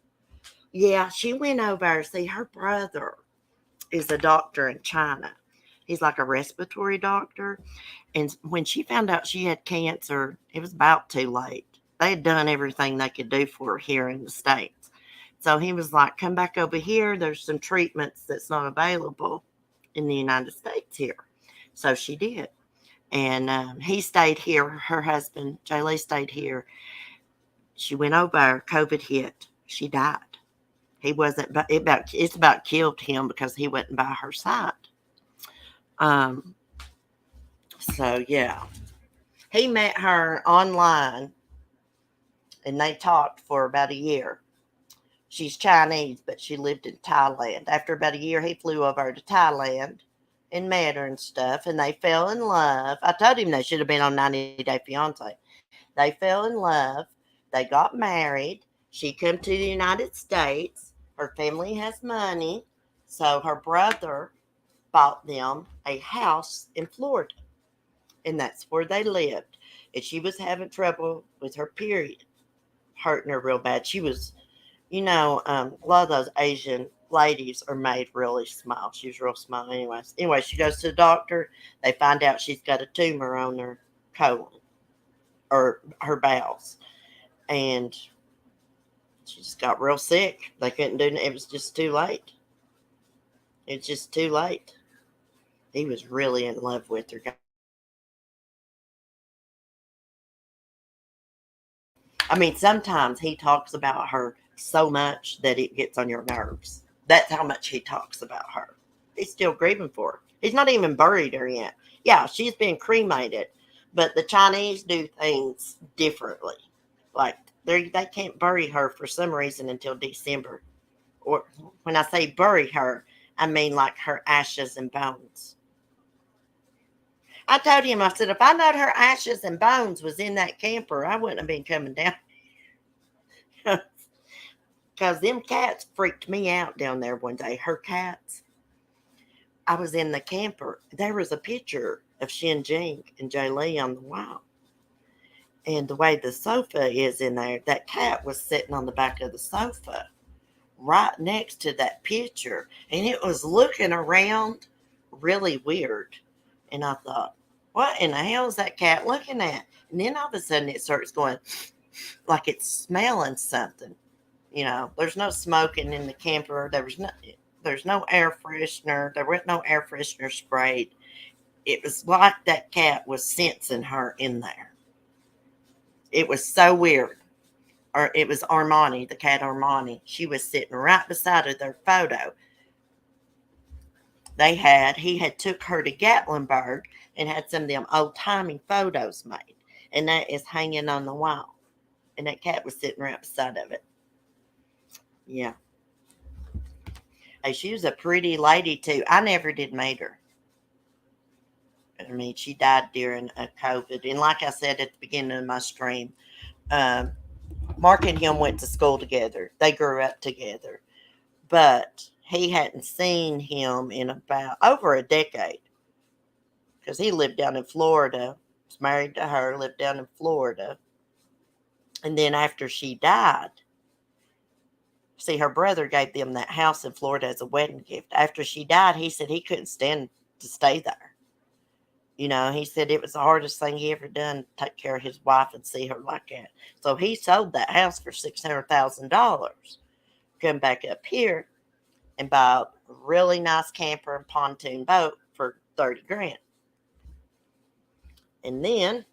Yeah, she went over. See, her brother is a doctor in China. He's like a respiratory doctor. And when she found out she had cancer, it was about too late. They had done everything they could do for her here in the States. So he was like, come back over here. There's some treatments that's not available in the United States here. So she did. And he stayed here. Her husband, Jay Lee, stayed here. She went over. COVID hit. She died. He wasn't, but it's about killed him because he wasn't by her side. Um, so yeah, he met her online and they talked for about a year. She's Chinese, but she lived in Thailand. After about a year, he flew over to Thailand and met her and stuff, and they fell in love. I told him they should have been on 90 Day Fiance. They fell in love. They got married. She came to the United States. Her family has money, so her brother bought them a house in Florida, and that's where they lived. And she was having trouble with her period, hurting her real bad. She was, a lot of those Asian ladies are made really small. She was real small, anyways. Anyway, she goes to the doctor. They find out she's got a tumor on her colon or her bowels, and she just got real sick. They couldn't do it. It was just too late. It's just too late. He was really in love with her. I mean, sometimes he talks about her so much that it gets on your nerves. That's how much he talks about her. He's still grieving for her. He's not even buried her yet. Yeah, she's been cremated, but the Chinese do things differently. Like they can't bury her for some reason until December. Or when I say bury her, I mean like her ashes and bones. I told him, I said, if I knowed her ashes and bones was in that camper, I wouldn't have been coming down. Because them cats freaked me out down there one day. Her cats. I was in the camper. There was a picture of Shin Jing and Jay Lee on the wall. And the way the sofa is in there, that cat was sitting on the back of the sofa right next to that picture. And it was looking around really weird. And I thought, what in the hell is that cat looking at? And then all of a sudden it starts going like it's smelling something. There's no smoking in the camper. There's no air freshener. There was no air freshener sprayed. It was like that cat was sensing her in there. It was so weird. Or it was Armani, the cat Armani. She was sitting right beside of their photo. He had took her to Gatlinburg and had some of them old timey photos made. And that is hanging on the wall. And that cat was sitting right beside of it. Yeah. Hey, she was a pretty lady too. I never did meet her. I mean, she died during COVID. And like I said at the beginning of my stream, Mark and him went to school together. They grew up together. But he hadn't seen him in about over a decade. Because he lived down in Florida. Was married to her, lived down in Florida. And then after she died, see, her brother gave them that house in Florida as a wedding gift. After she died, he said he couldn't stand to stay there. He said it was the hardest thing he ever done to take care of his wife and see her like that. So he sold that house for $600,000. Come back up here and buy a really nice camper and pontoon boat for 30 grand. And then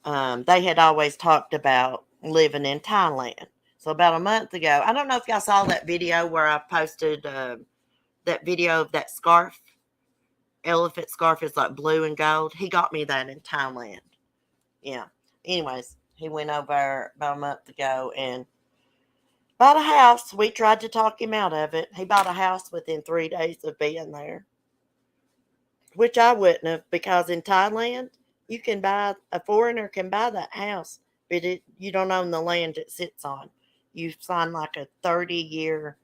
they had always talked about living in Thailand. So about a month ago, I don't know if y'all saw that video where I posted that video of that scarf. Elephant scarf is like blue and gold. He got me that in Thailand. Yeah. Anyways, he went over about a month ago and bought a house. We tried to talk him out of it. He bought a house within 3 days of being there, which I wouldn't have, because in Thailand, a foreigner can buy that house, but you don't own the land it sits on. You sign like a 30-year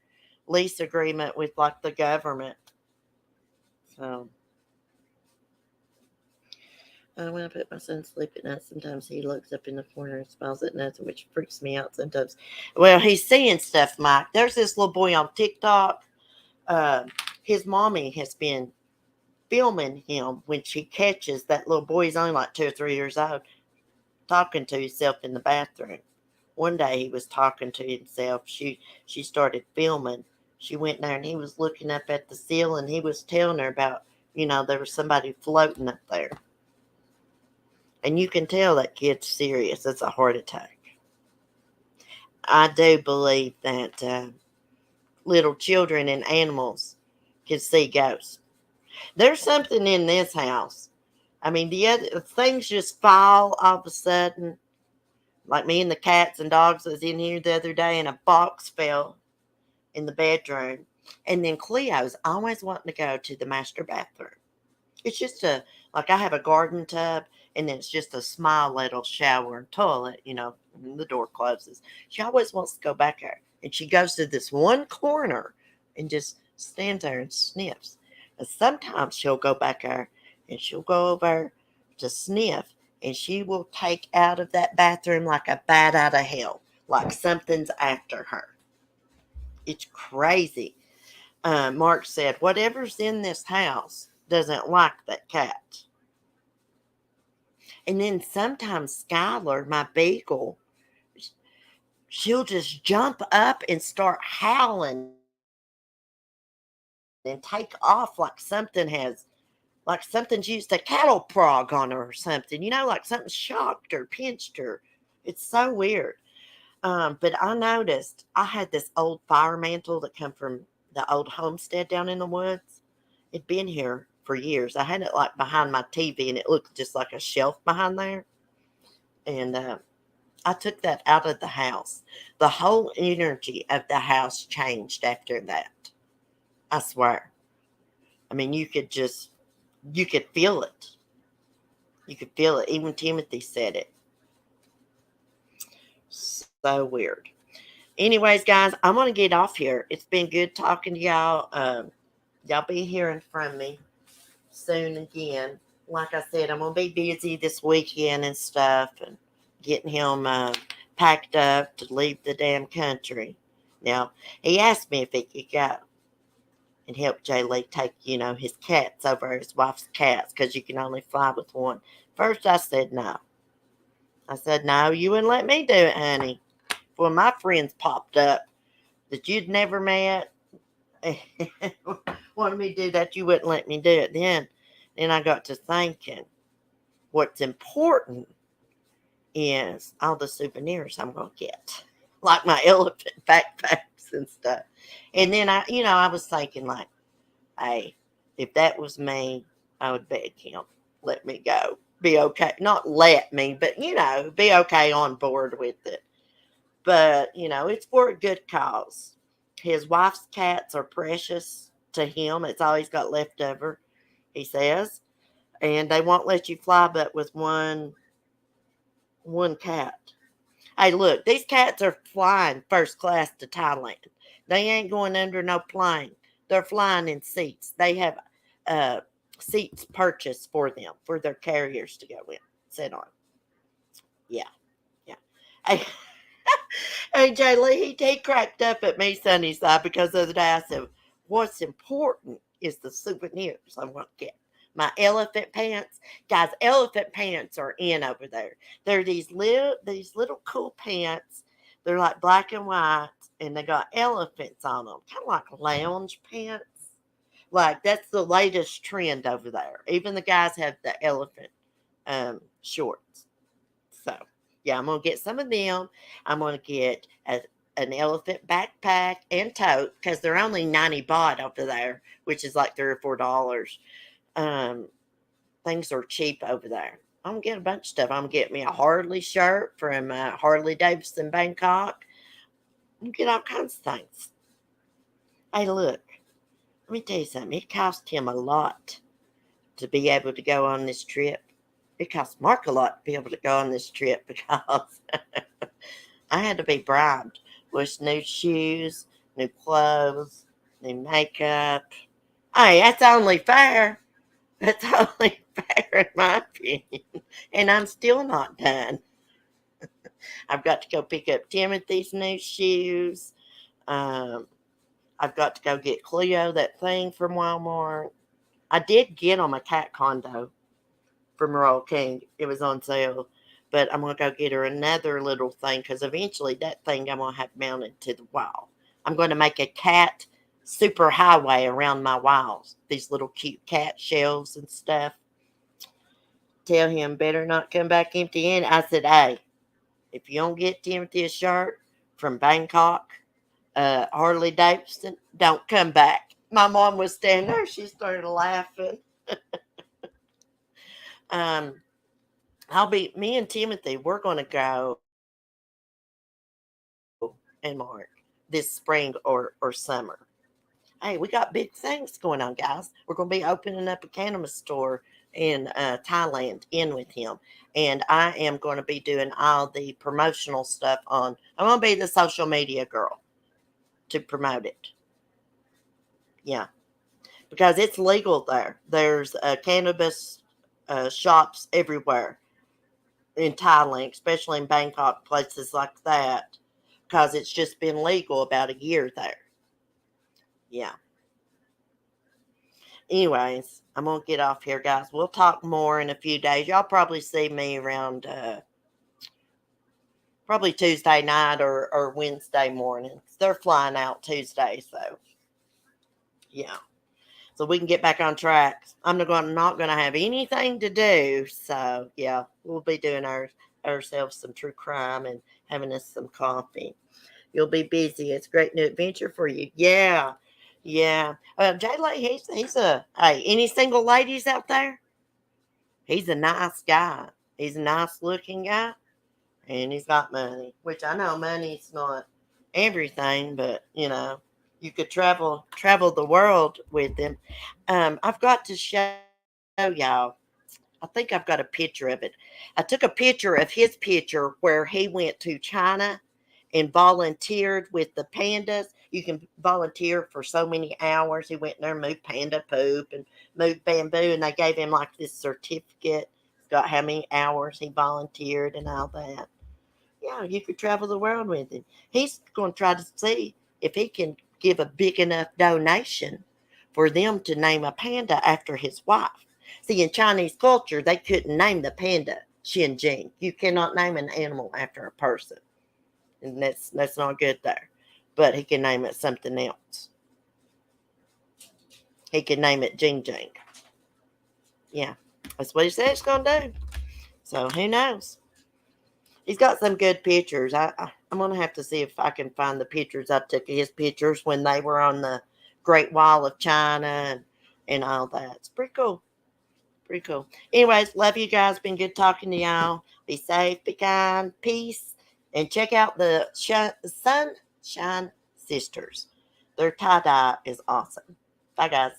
lease agreement with like the government. So, When I put my son to sleep at night, sometimes he looks up in the corner and smiles at nothing, which freaks me out sometimes. Well, he's seeing stuff, Mike. There's this little boy on TikTok. Uh, his mommy has been filming him when she catches that little boy. He's only like 2 or 3 years old, talking to himself in the bathroom. One day he was talking to himself. She started filming. She went there and he was looking up at the ceiling. He was telling her about, there was somebody floating up there. And you can tell that kid's serious. It's a heart attack. I do believe that little children and animals can see ghosts. There's something in this house. I mean, the other things just fall all of a sudden. Like me and the cats and dogs was in here the other day, and a box fell in the bedroom. And then Cleo's always wanting to go to the master bathroom. It's just like I have a garden tub, and then it's just a small little shower and toilet, and the door closes. She always wants to go back there. And she goes to this one corner and just stands there and sniffs. And sometimes she'll go back there and she'll go over to sniff, and she will take out of that bathroom like a bat out of hell, like something's after her. It's crazy. Mark said, whatever's in this house doesn't like that cat. And then sometimes Skylar, my beagle, she'll just jump up and start howling and take off like something's used a cattle prod on her or something, like something shocked her, pinched her. It's so weird. But I noticed I had this old fire mantle that come from the old homestead down in the woods. It'd been here for years. I had it like behind my TV, and it looked just like a shelf behind there. And I took that out of the house. The whole energy of the house changed after that. I swear. I mean, you could feel it. You could feel it. Even Timothy said it. So weird. Anyways, guys, I'm going to get off here. It's been good talking to y'all. Y'all be hearing from me soon again. Like I said, I'm going to be busy this weekend and stuff, and getting him packed up to leave the damn country. Now, he asked me if he could go and help Jay Lee take, his cats over, his wife's cats, because you can only fly with one. First, I said no. I said, no, you wouldn't let me do it, honey. When my friends popped up that you'd never met, wanted me to do that, you wouldn't let me do it. Then I got to thinking, what's important is all the souvenirs I'm going to get, like my elephant backpacks and stuff. And then I was thinking, like, hey, if that was me, I would beg him, let me go, be okay. Not let me, but be okay on board with it. But it's for a good cause. His wife's cats are precious to him. It's all he's got left over, he says. And they won't let you fly but with one cat. Hey, look, these cats are flying first class to Thailand. They ain't going under no plane. They're flying in seats. They have seats purchased for them, for their carriers to go in, sit on. Yeah, yeah. Hey, hey, Jay Lee, he cracked up at me Sunday side because the other day I said, what's important is the souvenirs I want to get. My elephant pants. Guys, elephant pants are in over there. They're these little cool pants. They're like black and white, and they got elephants on them, kind of like lounge pants. Like, that's the latest trend over there. Even the guys have the elephant shorts. So, yeah, I'm going to get some of them. I'm going to get an elephant backpack and tote, because they're only 90 baht over there, which is like $3 or $4. Things are cheap over there. I'm going to get a bunch of stuff. I'm going to get me a Harley shirt from Harley Davidson Bangkok. I'm going to get all kinds of things. Hey, look, let me tell you something. It cost him a lot to be able to go on this trip. It cost Mark a lot to be able to go on this trip, because I had to be bribed with new shoes, new clothes, new makeup. Hey, that's only fair. That's only fair in my opinion. And I'm still not done. I've got to go pick up Timothy's new shoes. Um, I've got to go get Cleo that thing from Walmart. I did get on my cat condo from Royal King. It was on sale. But I'm going to go get her another little thing because eventually that thing I'm going to have mounted to the wall. I'm going to make a cat super highway around my walls. These little cute cat shelves and stuff. Tell him better not come back empty handed. I said, hey, if you don't get Timothy a shirt from Bangkok, Harley Davidson, don't come back. My mom was standing there. She started laughing. Um, me and Timothy, we're going to go in March, this spring or summer. Hey, we got big things going on, guys. We're going to be opening up a cannabis store in Thailand in with him. And I am going to be doing all the promotional stuff I'm going to be the social media girl to promote it. Yeah, because it's legal there. There's cannabis shops everywhere in Thailand, especially in Bangkok, places like that, because it's just been legal about a year there. Yeah. Anyways, I'm gonna get off here, guys. We'll talk more in a few days. Y'all probably see me around probably Tuesday night or Wednesday morning. They're flying out Tuesday, so yeah. So we can get back on track. I'm not gonna have anything to do, so yeah, we'll be doing ourselves some true crime and having us some coffee. You'll be busy. It's a great new adventure for you. Yeah, yeah. Jay Lay, he's a hey. Any single ladies out there? He's a nice guy. He's a nice looking guy, and he's got money. Which I know money's not everything, but you could travel the world with him. I've got to show y'all. I think I've got a picture of it. I took a picture of his picture where he went to China and volunteered with the pandas. You can volunteer for so many hours. He went there and moved panda poop and moved bamboo, and they gave him like this certificate. It's got how many hours he volunteered and all that. Yeah, you could travel the world with him. He's going to try to see if he can give a big enough donation for them to name a panda after his wife. See, in Chinese culture, they couldn't name the panda Xinjing. You cannot name an animal after a person, and that's not good there. But he can name it something else. He can name it Jing Jing. Yeah, that's what he said he's going to do. So who knows? He's got some good pictures. I'm gonna have to see if I can find the pictures I took of his pictures when they were on the Great Wall of China and all that. It's pretty cool. Pretty cool. Anyways, love you guys. Been good talking to y'all. Be safe, be kind, peace, and check out the Sunshine Sisters. Their tie dye is awesome. Bye, guys.